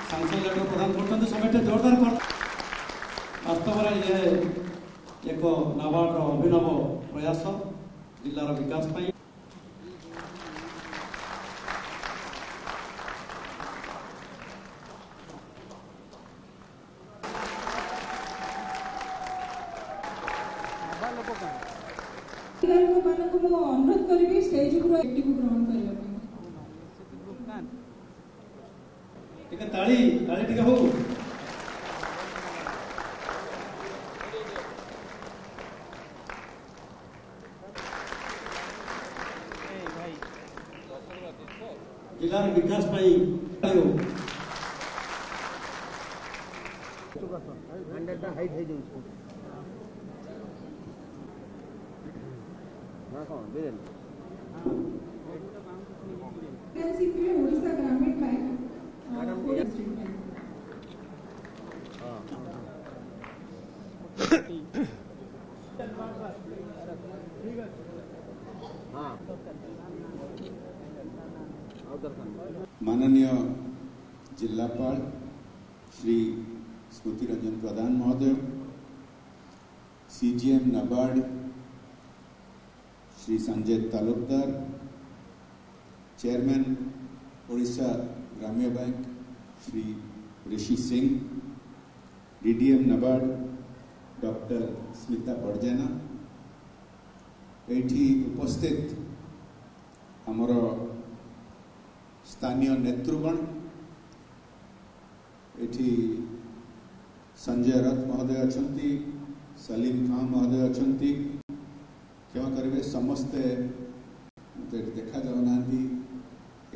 सांसद लेटर प्रदान करते समस्त जोरदार कर वास्तव में ये एक नाबार्ड अभिनव प्रयास जिलार विकास पाई अनुरोध करी स्टेज ग्रहण करने ताली ताली टिके हो जिलार विकास पाई ओडिशा ग्रामीण बैंक माननीय जिलापाल श्री स्मृति रंजन प्रधान महोदय, सीजीएम नाबार्ड श्री संजय तालुकदार, चेयरमैन ओडिशा ग्राम्य bank Shri Rishi Singh, DDM NABARD doctor Smita पड़जेना, एठी उपस्थित आमर स्थानीय नेतृगण, एठी संजय रथ महोदय अछंती, सलीम खां महोदय अछंती, क्षमा करेंगे समस्ते देखा जाऊना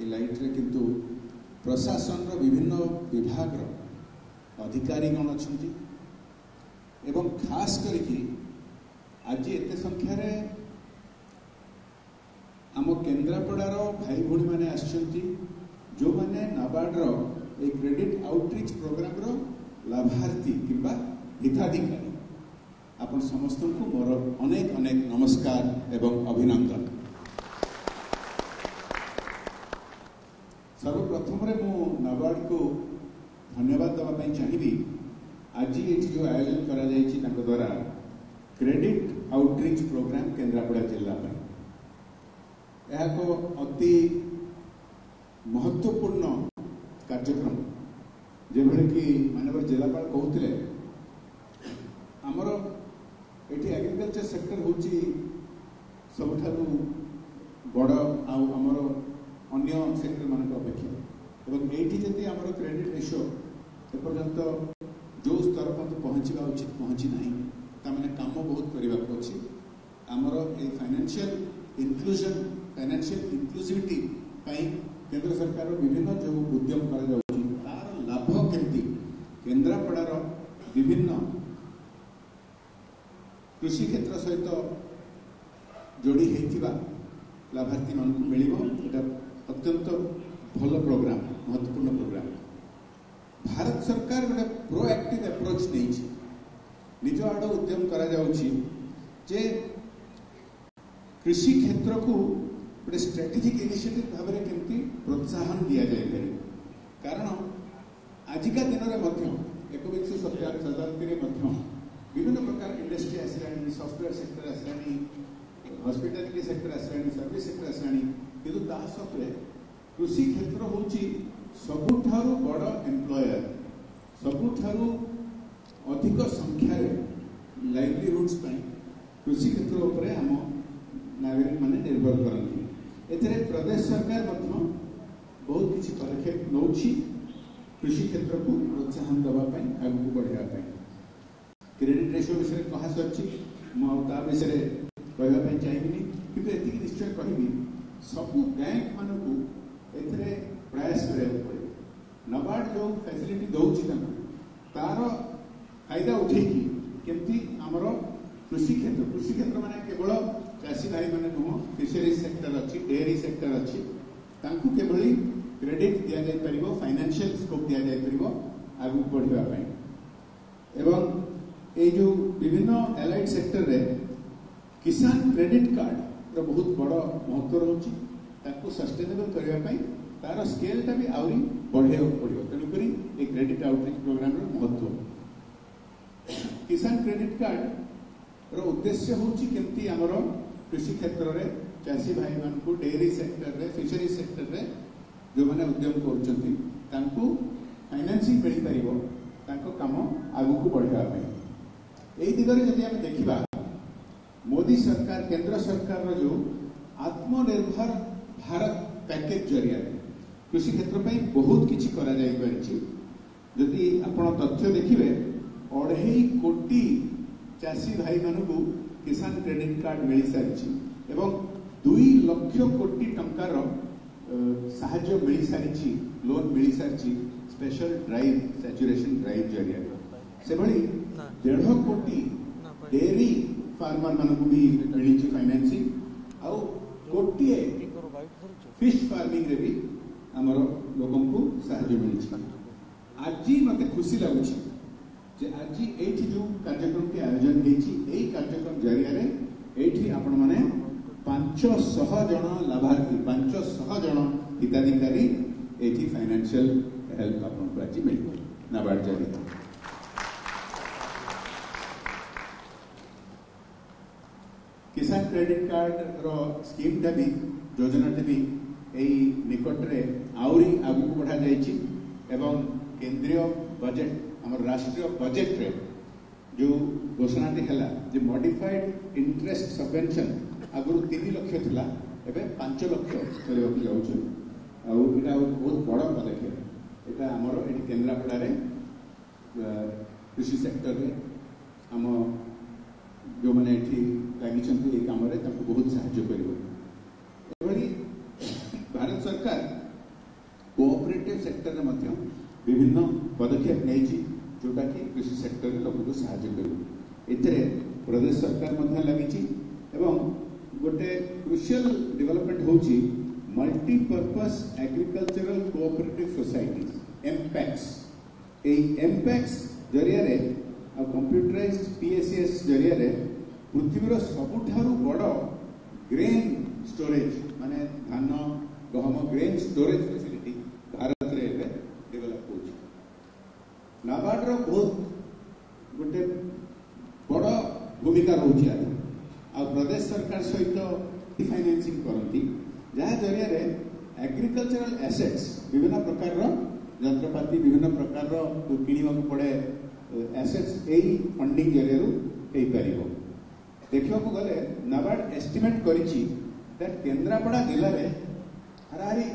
लाइट रे किंतु प्रशासन विभिन्न विभाग अधिकारीगण अछंती एवं खास करके आज एत संख्यार आम केन्द्रापड़ार भाई भौणी मैंने आसछंती जो मैंने नाबार्ड क्रेडिट आउटरीच प्रोग्राम लाभार्थी किंबा हिताधिकारी आपण समस्त को मोर अनेक अनेक नमस्कार एवं अभिनंदन। सर्वप्रथम मु नाबार्ड को धन्यवाद देवाई चाहिए। आज ये जो आयोजन करा द्वारा क्रेडिट आउटरीच प्रोग्राम केन्द्रापड़ा जिला यह एक अति महत्वपूर्ण कार्यक्रम जो कि माननीय जिलापाल कहते आमर ये एग्रीकल्चर सेक्टर हूँ सबुठारु बड़ आमर अन्य सेक्टर मान अपेक्षा एवं ये जदि आमर क्रेडिट रेशियो एपर्यंत जो स्तर पर पहुँचा उचित पहुँची ना ताने काम बहुत करने अच्छी आमर ये फाइनेंशियल इंक्लूसिविटी केंद्र सरकार विभिन्न जो उद्यम तार लाभ केमती केन्द्रापड़ार विभिन्न कृषि क्षेत्र सहित जोड़ी होता लाभार्थी मान मिल अत्यंत भल प्रोग्राम महत्वपूर्ण प्रोग्राम। भारत सरकार गोटे प्रोएक्टिव अप्रोच नहीं निज आड़ उद्यम करा जे कृषि क्षेत्र को गोटे स्ट्रेटेजिक इनिशिएटिव भाव में केमती प्रोत्साहन दि जाए कारण आजिका दिन में एकविंश शताब्दी विभिन्न प्रकार इंडस्ट्री आसला सॉफ्टवेयर सेक्टर आसला हॉस्पिटैलिटी सेक्टर आसला सर्विस सेक्टर आसला किंतु ता सत्वे कृषि क्षेत्र हूँ सबुठारु बड़ एम्प्लॉयर सबुठारु अधिक संख्यार लाइवलीहुड्स कृषि क्षेत्र उपरे आम नागरिक माने निर्भर करती एथिरे प्रदेश सरकार बहुत किसी पदक्षेप नौ कृषि क्षेत्र को प्रोत्साहन देवाई आगे बढ़ाई क्रेडिट रेशियो विषय कहा सर मुझे विषय कहवाई चाहिए कि निश्चय कहि सबू बैंक मान को प्रयास करा पड़े नाबार्ड जो फैसिलिटी दौर तार फायदा उठे केमती आमर कृषि क्षेत्र माने केवल चाषी भाई मैंने नुह फिशरीज सेक्टर अच्छी डेयरी सेक्टर अच्छी केवली क्रेडिट दि जापर फाइनेंशियल स्कोप दि जापर आगू बढ़ाई एवं ये जो विभिन्न एलाइड सेक्टर रे किसान क्रेडिट कार्ड बहुत बड़ महत्व रोचे सस्टेनेबल करने तार स्केलटा भी आहरी बढ़ाई पड़ो तेणुक क्रेडिट आउटरीच प्रोग्राम महत्व किसान क्रेडिट कार्ड रो उद्देश्य होची केमती हमर कृषि क्षेत्र रे चासी भाई मान को डेयरी सेक्टर रे फिशरी सेक्टर रे जो माने उद्यम करछंती तांको फाइनेंसिंग मिल परिबो तांको काम आगु को बढ़ावा पे एई दिगरे जदि हम देखिबा मोदी सरकार केंद्र सरकार रो जो आत्मनिर्भर भारत पैकेज जरिया कृषि क्षेत्र पे बहुत किछि करा जाय परछि जदि आपण तथ्य देखिबे 2.5 कोटी चासी भाई मानकु किसान क्रेडिट कार्ड मिल सारिछि एवं 2 लाख कोटी टंकार साहाय्य मिल सारिछि लोन मिल सारिछि स्पेशल ड्राइव सैचुरेशन ड्राइव जरिया से भली 1.5 कोटी डेयरी फार्मर मानकु भी मिलिछि फाइनेंसिंग आउ कोटिए फिश फार्मिंग रे भी हमर लोकन को साहाय्य मिलिछि आज मते खुशी लागुछि जे आज एठी जो कार्यक्रम के आयोजन हेछि एई कार्यक्रम जरिया रे एठी आपण माने 500 जन लाभार्थी 500 जन हिताधिकारी एठी फाइनेंशियल हेल्प आपण को आज मिलिबो नाबार्ड जरिया किसान क्रेडिट कार्ड रो स्कीम टा भी योजना टा भी एई निकट रे आउरी आगु को बढ़ा जायछि एवं केंद्रीय बजट हमर राष्ट्रीय बजट रे जो घोषणा टी हला जे मॉडिफाइड इंटरेस्ट सबवेंशन आगु 3 लाख थिला एबे 5 लाख करबा को जाउछ आ एटा बहुत बड़ पदक्षेप एटा हमर एटी केंद्रापड़ा रे कृषि सेक्टर रे हम जो माने एठी लागि छथि ए काम रे ताको बहुत सहायता करिवो एभली भारत सरकार कोऑपरेटिव सेक्टर रे मध्य विभिन्न पदक्षेप नेछि जोटा कि कृषि सेक्टर रे लोक को सहायता करिवो एतरे प्रदेश सरकार मध्य लागिछि एवं गोटे क्रुशियल डेवलपमेंट होछि multipurpose agricultural cooperative societies MPACS ए एमपैक्स जरिया रे आ कंप्यूटराइज्ड पीएसएस जरिया रे पृथ्वीर सबुठारु बड़ ग्रेन स्टोरेज माने धान गहम ग्रेन स्टोरेज फैसिलिटी भारत रे डेवलप होछि नाबार्ड रो बहुत गोटे बड़ भूमिका रहछि आ प्रदेश सरकार सहित फाइनेंसिंग करती जहाँ जरिया रे एग्रीकल्चरल एसेट्स विभिन्न प्रकार रो यंत्रपाति विभिन्न प्रकार रो किनिबा को पड़े एसेट्स एई फंडिंग जरिया रो हेई परिबो देखिबा को गले नाबार्ड एस्टिमेट करिछि दैट केंद्रापड़ा जिल्ला रे हरारी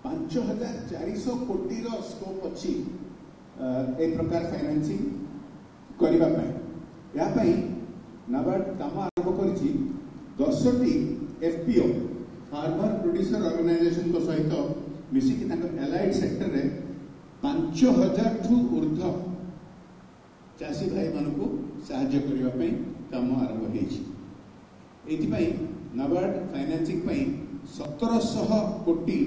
5400 कोटी रो स्कोप अछि ए प्रकार फाइनेंसिंग करिबा पय या पय नाबार्ड काम आरंभ करिछि 10टी एफपीओ फार्मर प्रोड्यूसर ऑर्गेनाइजेशन को सहित मिसी कि ताको एलाइड सेक्टर रे 5000 ठू ऊर्ध्व चासी भाई मानकु सहायता करिबा पय काम आरंभ हेछि एथि पय नाबार्ड फाइनेंसिंग पय 1700 कोटी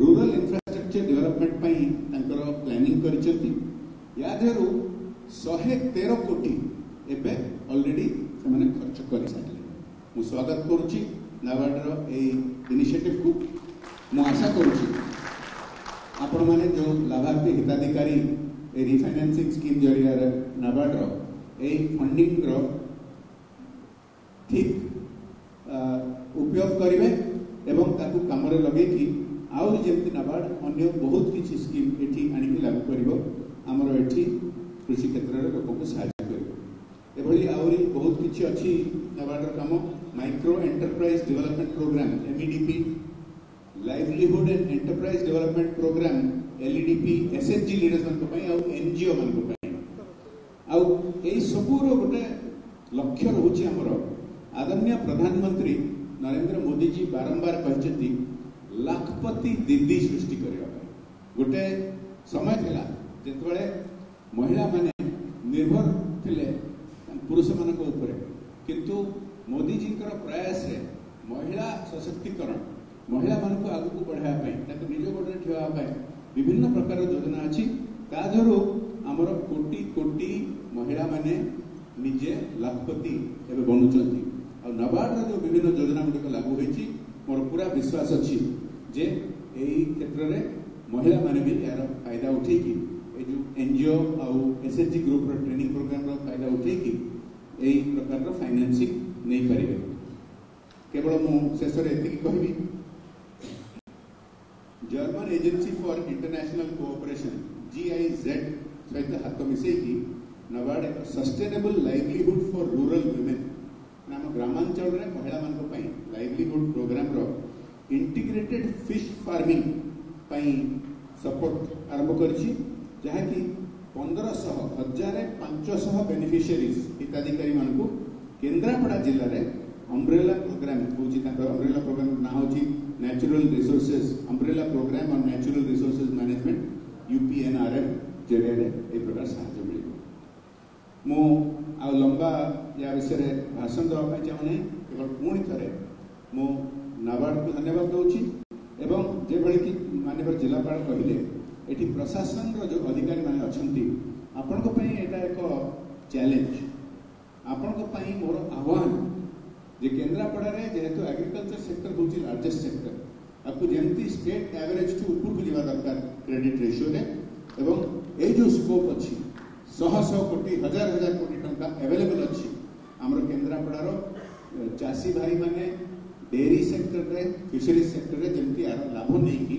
रूरल इंफ्रास्ट्रक्चर डेवलपमेंट पय तांकर प्लानिंग करिसेंती या देरु 113 कोटी एबे ऑलरेडी से माने खर्च करि सारले मु स्वागत करूची नाबार्ड रो ए इनिशिएटिव को मु आशा करूची आपण माने जो लाभार्थी हिताधिकारी ए रिफाइनेंसिंग स्कीम जरिया रे नाबार्ड रो ए फंडिंग रो ठीक उपयोग करिवे एवं ताकू काम रे लगे कि आउ जेमति नाबार्ड अन्य बहुत किछि स्कीम एठी आनि के लागू करिवो हमरो एठी कृषि क्षेत्र रे लोक को सहायता करिवो एभली आउरी बहुत किछि अछि नाबार्ड रो काम micro enterprise development programme MEDP livelihood and enterprise development programme LEDP SHG leaders मन को पय आ एनजीओ मन को पय आ एई सबुर गोटे लक्ष्य रहउछि हमरो आदरणीय प्रधानमंत्री नरेंद्र मोदी जी बारंबार कहते लाखपति दीदी सृष्टि करबा गोटे समय थिला जेतबेले महिला माने निर्भर थिले पुरुष मानक ऊपर किंतु मोदी जी प्रयास रे महिला सशक्तिकरण महिला मान को आगु को बढ़ाया पाई निज गोटे ठेवा विभिन्न प्रकार योजना अच्छी ताधरू आमर कोटी कोटी महिला माने निजे लाखपति एवं बनुचंती आ नाबार्ड जो विभिन्न योजना गुड़िक लागू होती मोर पूरा विश्वास अच्छी जे यही क्षेत्र में महिला माने भी यार फायदा उठेकी जो एनजीओ आउ एसएचजी ग्रुप रो ट्रेनिंग प्रोग्राम रो फायदा उठे कि एई प्रकार रो फाइनेंसिंग नहीं परिबे। केवल मु शेष रे एतिकी कहबी German agency for international cooperation GIZ सहित हाथ मिसई की नबार्ड एक sustainable livelihood for rural women नाम ग्रामांचल रे महिला मानक पई लाइवलीहुड प्रोग्राम रो इंटीग्रेटेड फिश फार्मिंग पई सपोर्ट आरंभ करछि जहा कि 1500 बेनिफिशियरीज हिताधिकारी मानक केंद्रापड़ा जिल्ला रे अम्ब्रेला प्रोग्राम होची ताकर अम्ब्रेला प्रोग्राम ना होची natural resources umbrella program on natural resources management UPNRM जरिया रे ए प्रकार सहायता मिलिबो। मु आ लंबा या विषय रे भाषण दवा पई चाहने केवल पुणी थरे मु नाबार्ड को धन्यवाद दउची एवं जे भली कि माननीय जिलापाल कहिले एठी प्रशासन रो जो अधिकारी माने अछंती आपन को पई एटा एक चैलेंज आपन को पई मोर आह्वान जे केंद्रापड़ा रे जेहेतु एग्रीकल्चर सेक्टर होची लार्जेस्ट सेक्टर आपको जेमती स्टेट एवरेज टू ऊपर को जीवा दरकार क्रेडिट रेशियो रे एवं ए जो स्कोप अछि 100 कोटी हजार कोटी टंका अवेलेबल अछि हमर केंद्रापड़ा रो चासी भाई माने डेयरी सेक्टर रे फिशरीज सेक्टर रे जेमती आर लाभ नै कि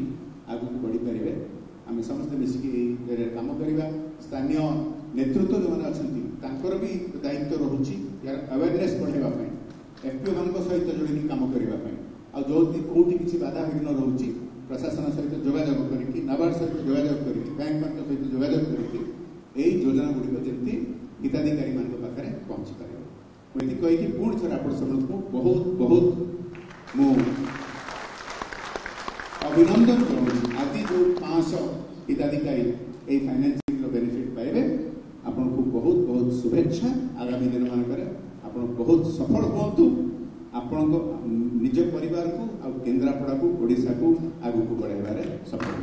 आगु को बढ़ी परिबे आम समस्त मिसिकी काम करवा स्थानीय नेतृत्व जो मैंने अच्छा तांकर भी दायित्व रोचे यार अवेयरनेस बढ़ावा FPO मान सहित जोड़ी कम करने जो कौटी किसी बाधा विघ्न रोचे प्रशासन सहित जोगाजोग करके नाबार्ड सहित जोगाजोग करके बैंक मान सहित जोगाजोग करके योजना गुड़िक जमी हिताधिकारी मान पाखे पहुंची पार मुझे कहीकि पुणी थर आप समस्त बहुत बहुत मु अभिनंदन करुँ आदि जो 500 हिताधिकारी ए फाइनेंसिंग बेनिफिट पाइबे आपन को बहुत बहुत शुभेच्छा आगामी दिन मानकर आपन बहुत सफल होतु आपन को निज परिवार को आ केंद्रापड़ा को ओडिशा को आगु को बढ़ाइबारे सफल हो।